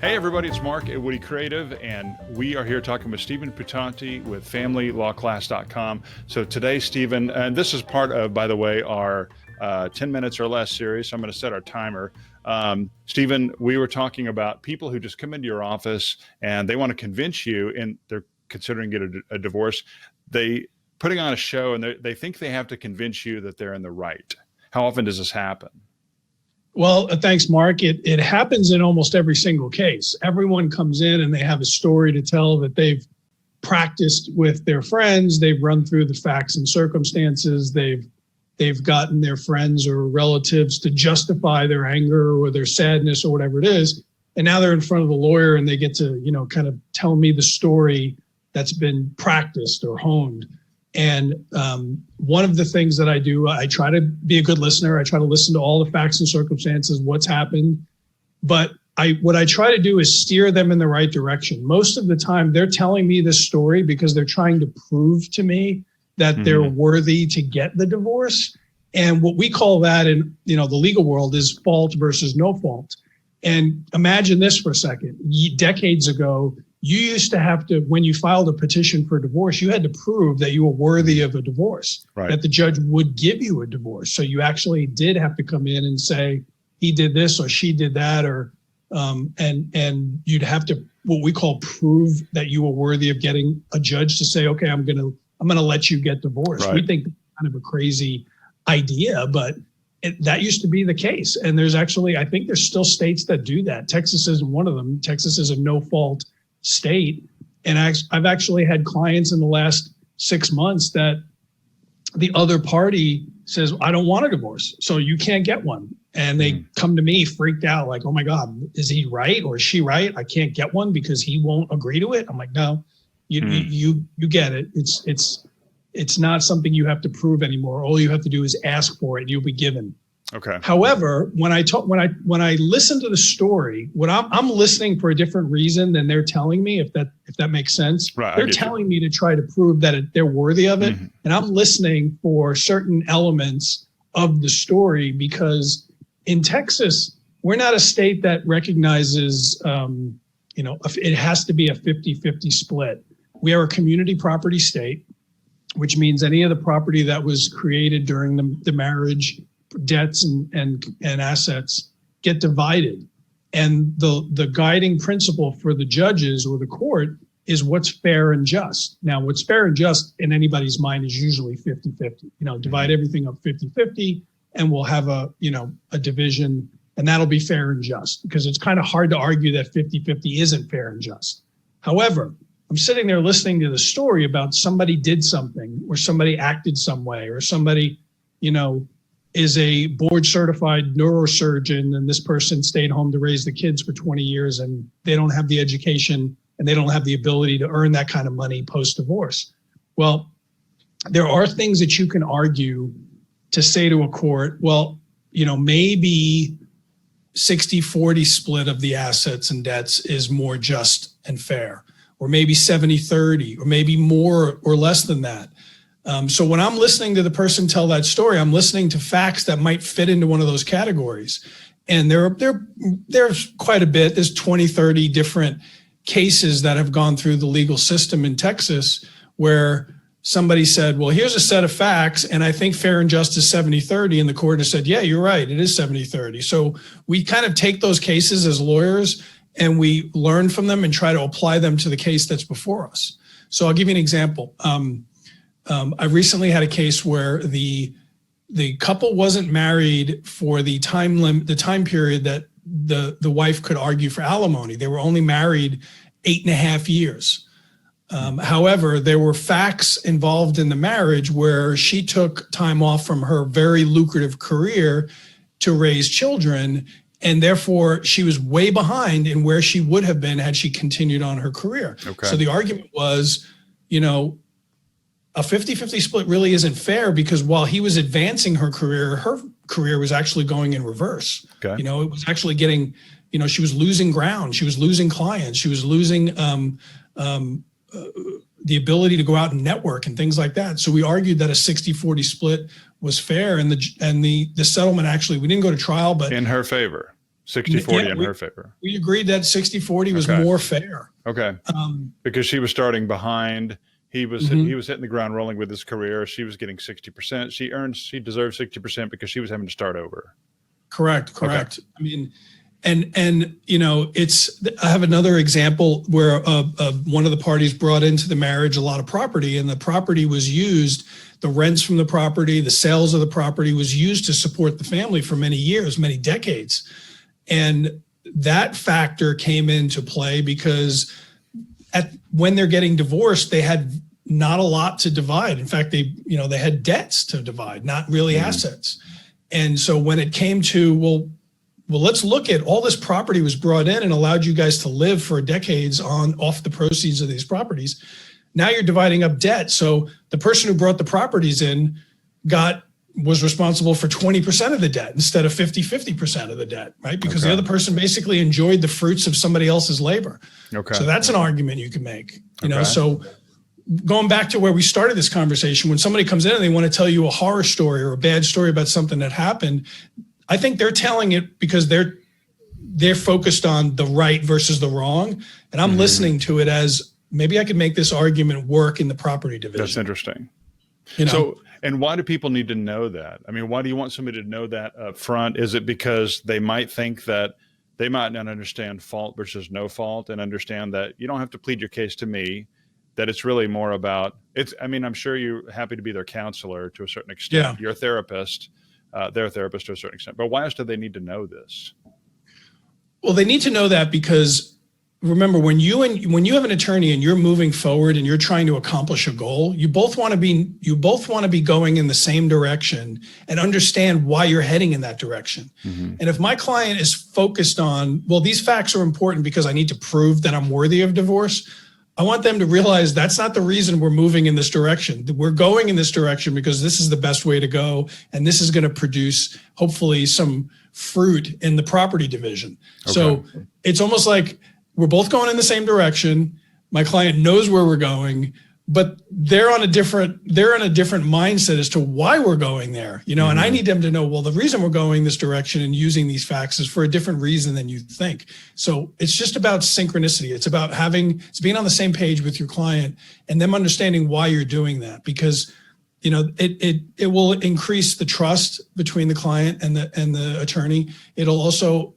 Hey everybody, it's Mark at Woody Creative, and we are here talking with Stephen Putanti with FamilyLawClass.com. So today, Stephen, and this is part of, by the way, our 10 minutes or less series, so I'm going to set our timer. Stephen, we were talking about people who just come into your office and they want to convince you, and they're considering getting a divorce. They putting on a show and they think they have to convince you that they're in the right. How often does this happen? Well, thanks, Mark. It happens in almost every single case. Everyone comes in and they have a story to tell that they've practiced with their friends. They've run through the facts and circumstances. They've gotten their friends or relatives to justify their anger or their sadness or whatever it is. And now they're in front of the lawyer and they get to, kind of tell me the story that's been practiced or honed. And one of the things that I do, I try to be a good listener. I try to listen to all the facts and circumstances, what's happened. But what I try to do is steer them in the right direction. Most of the time, they're telling me this story because they're trying to prove to me that they're worthy to get the divorce. And what we call that in the legal world is fault versus no fault. And imagine this for a second. Decades ago, you used to have to, when you filed a petition for divorce, you had to prove that you were worthy of a divorce, right, that the judge would give you a divorce. So you actually did have to come in and say, he did this or she did that, or and you'd have to, what we call, prove that you were worthy of getting a judge to say, okay, I'm gonna let you get divorced. Right. We think that's kind of a crazy idea, but that used to be the case. And there's actually, I think there's still states that do that. Texas isn't one of them. Texas is a no-fault state. And I've actually had clients in the last 6 months that the other party says, I don't want a divorce, so you can't get one. And they come to me freaked out, like, oh my God, is he right or is she right? I can't get one because he won't agree to it. I'm like, no, you get it. It's not something you have to prove anymore. All you have to do is ask for it and you'll be given. Okay. However, when I listen to the story, what I'm listening for a different reason than they're telling me, if that makes sense. Right, they're telling me to try to prove that they're worthy of it, and I'm listening for certain elements of the story, because in Texas, we're not a state that recognizes, it has to be a 50-50 split. We are a community property state, which means any of the property that was created during the marriage, debts and assets, get divided. And the guiding principle for the judges or the court is what's fair and just. Now, what's fair and just in anybody's mind is usually 50-50. Divide everything up 50-50 and we'll have a division, and that'll be fair and just, because it's kind of hard to argue that 50-50 isn't fair and just. However, I'm sitting there listening to the story about somebody did something or somebody acted some way or somebody, is a board certified neurosurgeon and this person stayed home to raise the kids for 20 years and they don't have the education and they don't have the ability to earn that kind of money post-divorce. Well, there are things that you can argue to say to a court, well, maybe 60-40 split of the assets and debts is more just and fair, or maybe 70-30, or maybe more or less than that. So when I'm listening to the person tell that story, I'm listening to facts that might fit into one of those categories. And there's quite a bit. There's 20-30 different cases that have gone through the legal system in Texas where somebody said, well, here's a set of facts, and I think fair and just is 70-30. And the court has said, yeah, you're right, it is 70-30. So we kind of take those cases as lawyers and we learn from them and try to apply them to the case that's before us. So I'll give you an example. I recently had a case where the couple wasn't married for the time period that the wife could argue for alimony. They were only married 8.5 years. However, there were facts involved in the marriage where she took time off from her very lucrative career to raise children, and therefore she was way behind in where she would have been had she continued on her career. Okay. So the argument was, a 50-50 split really isn't fair, because while he was advancing her career was actually going in reverse. Okay. It was actually getting, she was losing ground. She was losing clients. She was losing the ability to go out and network and things like that. So we argued that a 60-40 split was fair, and the settlement, actually, we didn't go to trial, but in her favor. 60-40 Yeah, in her favor. we agreed that 60-40 was Okay. more fair. Okay. Because she was starting behind. He was hitting the ground rolling with his career. She was getting 60%. She deserved 60% because she was having to start over. Correct. Okay. I mean, and you know, I have another example where one of the parties brought into the marriage a lot of property, and the property was used, the rents from the property, the sales of the property was used to support the family for many years, many decades. And that factor came into play because when they're getting divorced, they had not a lot to divide. In fact, they had debts to divide, not really assets. And so when it came to, well, let's look at all this property was brought in and allowed you guys to live for decades off the proceeds of these properties. Now you're dividing up debt. So the person who brought the properties in was responsible for 20% of the debt instead of 50% of the debt, right? Because the other person basically enjoyed the fruits of somebody else's labor. Okay. So that's an argument you can make, you know. So going back to where we started this conversation, when somebody comes in and they want to tell you a horror story or a bad story about something that happened, I think they're telling it because they're focused on the right versus the wrong. And I'm listening to it as maybe I could make this argument work in the property division. That's interesting. You know? So, and why do people need to know that? I mean, why do you want somebody to know that up front? Is it because they might think that they might not understand fault versus no fault and understand that you don't have to plead your case to me, that it's really more about I mean, I'm sure you're happy to be their counselor to a certain extent. Yeah. You're a therapist, they're a therapist to a certain extent, but why else do they need to know this? Well, they need to know that because remember, when you have an attorney and you're moving forward and you're trying to accomplish a goal, you both want to be going in the same direction and understand why you're heading in that direction. And if my client is focused on, well, these facts are important because I need to prove that I'm worthy of divorce, I want them to realize that's not the reason we're moving in this direction. We're going in this direction because this is the best way to go, and this is going to produce hopefully some fruit in the property division. Okay. So it's almost like we're both going in the same direction. My client knows where we're going, but they're in a different mindset as to why we're going there, you know, and I need them to know, well, the reason we're going this direction and using these facts is for a different reason than you think. So it's just about synchronicity. It's about it's being on the same page with your client and them understanding why you're doing that, because, you know, it will increase the trust between the client and the attorney. It'll also,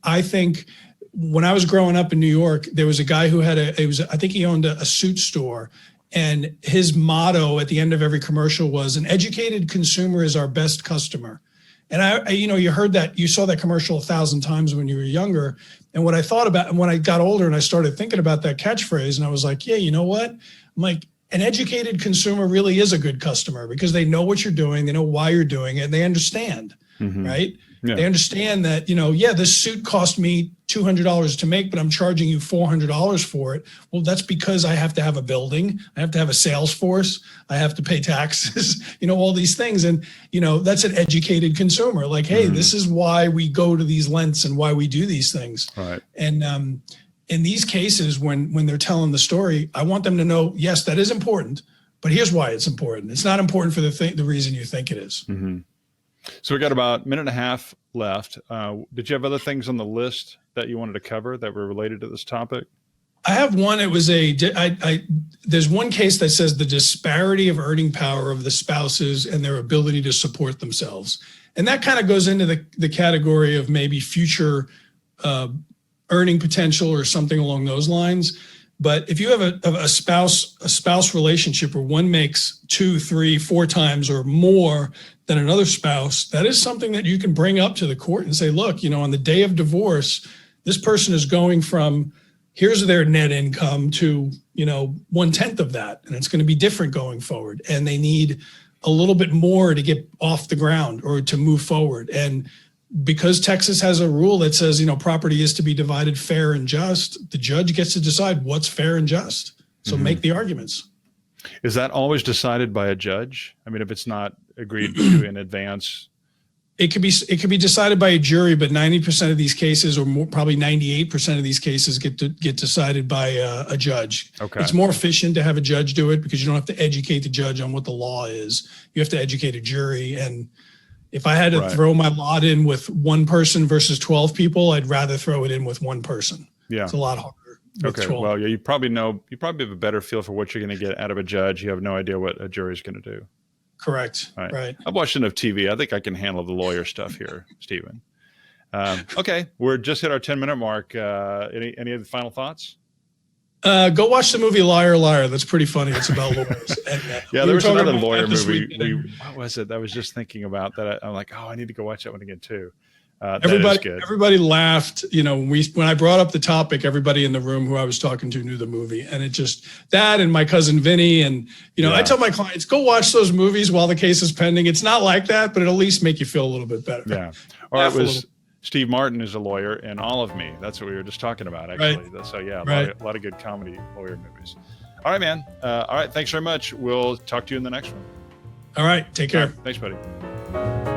I think, when I was growing up in New York, there was a guy who I think he owned a suit store. And his motto at the end of every commercial was, an educated consumer is our best customer. And you heard that, you saw that commercial 1,000 times when you were younger. And what I thought about, and when I got older and I started thinking about that catchphrase, and I was like, yeah, you know what? I'm like, an educated consumer really is a good customer because they know what you're doing, they know why you're doing it, and they understand, right? Yeah. They understand that, you know, yeah, this suit cost me $200 to make, but I'm charging you $400 for it. Well, that's because I have to have a building, I have to have a sales force, I have to pay taxes, you know, all these things. And, you know, that's an educated consumer. Like, hey, this is why we go to these lengths and why we do these things. Right. And in these cases, when they're telling the story, I want them to know, yes, that is important, but here's why it's important. It's not important for the reason you think it is. So we got about a minute and a half left. Did you have other things on the list that you wanted to cover that were related to this topic? I have one. It was there's one case that says the disparity of earning power of the spouses and their ability to support themselves. And that kind of goes into the category of maybe future earning potential or something along those lines. But if you have a spouse relationship where one makes 2, 3, 4 times or more than another spouse, that is something that you can bring up to the court and say, look, you know, on the day of divorce, this person is going from here's their net income to, you know, 1/10 of that. And it's going to be different going forward. And they need a little bit more to get off the ground or to move forward. And because Texas has a rule that says, you know, property is to be divided fair and just, the judge gets to decide what's fair and just. So make the arguments. Is that always decided by a judge? I mean, if it's not agreed to in advance? It could be decided by a jury, but 90% of these cases, or more, probably 98% of these cases, get decided by a judge. Okay. It's more efficient to have a judge do it because you don't have to educate the judge on what the law is. You have to educate a jury, and If I had to Right. throw my lot in with one person versus 12 people, I'd rather throw it in with one person. Yeah. It's a lot harder. With Okay. 12. Well, yeah, you probably have a better feel for what you're going to get out of a judge. You have no idea what a jury's going to do. Correct. Right. Right. I've watched enough TV. I think I can handle the lawyer stuff here, Stephen. Okay. We're just hit our 10-minute mark. Any other final thoughts? Go watch the movie Liar Liar. That's pretty funny. It's about lawyers. And, Yeah, we there were was talking another about lawyer that this movie. weekend. What was it? I was just thinking about that. I'm like, oh, I need to go watch that one again too. That is good. Everybody laughed. You know, when I brought up the topic, everybody in the room who I was talking to knew the movie, and it just that and my cousin Vinny, and you know, Yeah. I tell my clients, go watch those movies while the case is pending. It's not like that, but it'll at least make you feel a little bit better. Yeah. Or it was Steve Martin is a lawyer in All of Me. That's what we were just talking about, actually. So yeah, a lot of good comedy lawyer movies. All right, man. All right. Thanks very much. We'll talk to you in the next one. All right. Take care. All right, thanks, buddy.